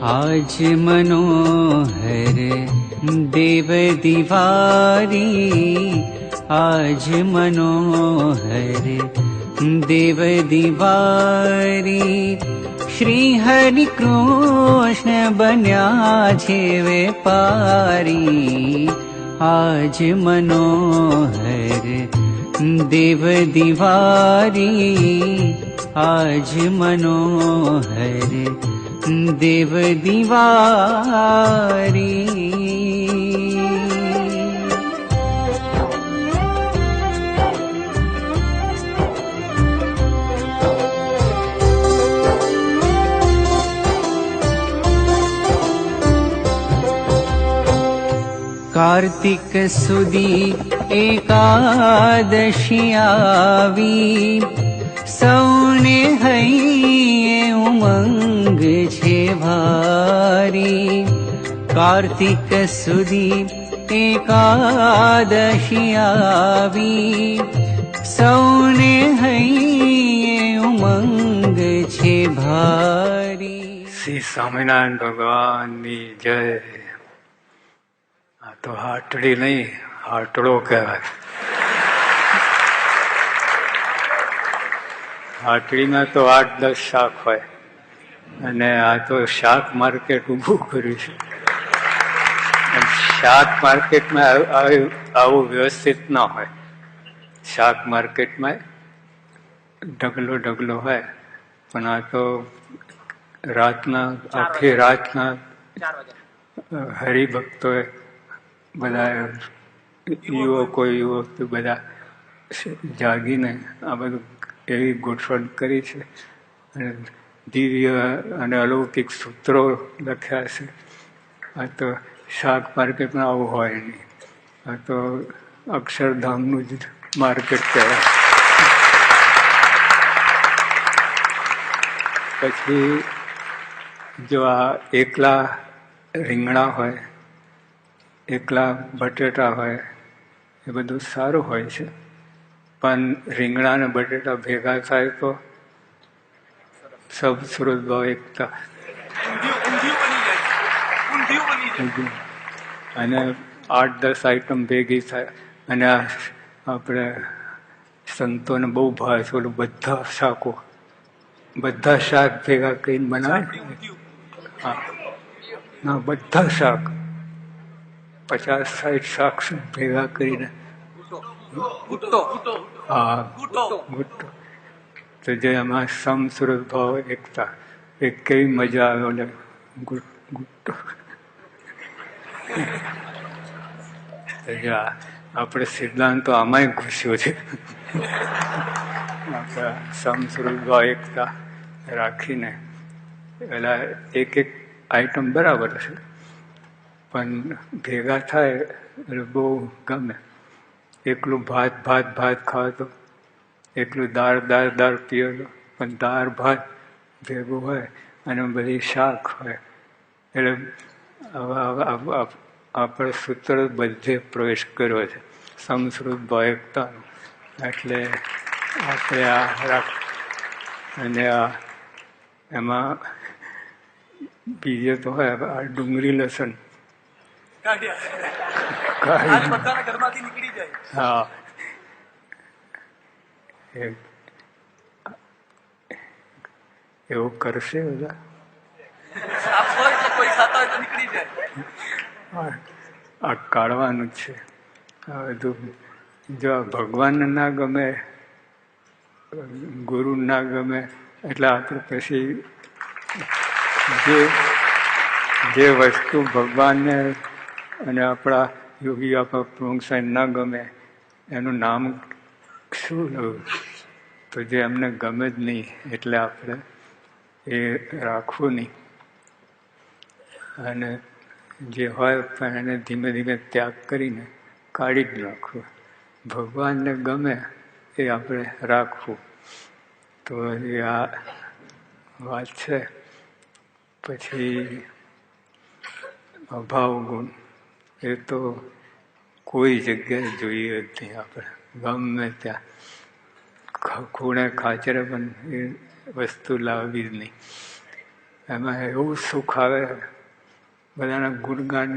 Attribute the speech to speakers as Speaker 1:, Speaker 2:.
Speaker 1: आज मनोहर देव दिवारी, आज मनोहर देव दिवारी, श्री हरि कृष्ण बन्या छे वेपारी। आज मनोहर देव दिवारी, आज मनोहर देव दिवारी। कार्तिक सुदी एकादशी आवी, सौने हईये उमंग छे भारी। कार्तिक सुदी एकादशी आवी, सौने हईये उमंग छे भारी।
Speaker 2: श्री स्वामिनारायण भगवान की जय। आ तो हाटड़ी नहीं, हाटड़ो कहवाय। હાટડીમાં તો 8-10 શાક હોય અને આ તો શાક માર્કેટ ઊભું કર્યું છે. શાક માર્કેટમાં આવું વ્યવસ્થિત ના હોય. શાક માર્કેટમાં ઢગલો ઢગલો હોય, પણ આ તો રાતના આખી રાતના હરિભક્તોએ બધા યુવકો બધા જાગીને આ બધું એવી ગોઠવણ કરી છે અને દિવ્ય અને અલૌકિક સૂત્રો લખ્યા છે. આ તો શાક માર્કેટમાં આવું હોય નહીં, આ તો અક્ષરધામનું જ માર્કેટ કહેવાય. પછી જો આ એકલા રીંગણા હોય, એકલા બટેટા હોય, એ બધું સારું હોય છે, પણ રીંગણા અને બટેટા ભેગા થાય તો સબ સુરત ભાવ એકતા. અને 8-10 આઈટમ ભેગી થાય. અને આ આપણે સંતોને બહુ ભાવે છે ઓલું બધા શાકો, બધા શાક ભેગા કરીને બનાવે. હા ના, બધા શાક 50-60 શાક ભેગા કરીને. હા, ગુટ્ટો. તો જે એમાં સમ સુરત ભાવ એકતા, એ કેવી મજા આવે. ઓલે ગુટ્ટો આપણે સિદ્ધાંતો આમાંય ઘૂસ્યો છે. આપણા સમ સુરત ભાવ એકતા રાખીને પેલા એક આઈટમ બરાબર છે, પણ ભેગા થાય એટલે બહુ ગમે. એકલું ભાત ખાવ તો, એકલું દાળ પીવો તો, પણ દાળ ભાત ભેગું હોય અને બધી શાક હોય એટલે આપણે સૂત્ર બધે પ્રવેશ કર્યો છે સમશ્રુત ભાવકતાનો. એટલે આપણે આ અને એમાં બીજે તો હોય આ ડુંગળી લસણ. હા, એવું કરશે બધા. આ કાઢવાનું છે આ બધું. જો ભગવાનને ના ગમે, ગુરુ ના ગમે, એટલે આપણે પછી જે વસ્તુ ભગવાનને અને આપણા યોગી આપણા પ્રમુખ સાહેબ ના ગમે એનું નામ શું લેવું? તો જે એમને ગમે જ નહીં એટલે આપણે એ રાખવું નહીં. અને જે હોય પણ એને ધીમે ધીમે ત્યાગ કરીને કાઢી જ નાખવું. ભગવાનને ગમે એ આપણે રાખવું. તો એ આ વાત છે. પછી અભાવ ગુણ એ તો કોઈ જગ્યાએ જોઈએ જ નહીં. આપણે ગમે ત્યાં ખૂણે ખાચરે પણ એ વસ્તુ લાવવી જ નહીં. એમાં એવું સુખ આવે, બધાના ગુણગાન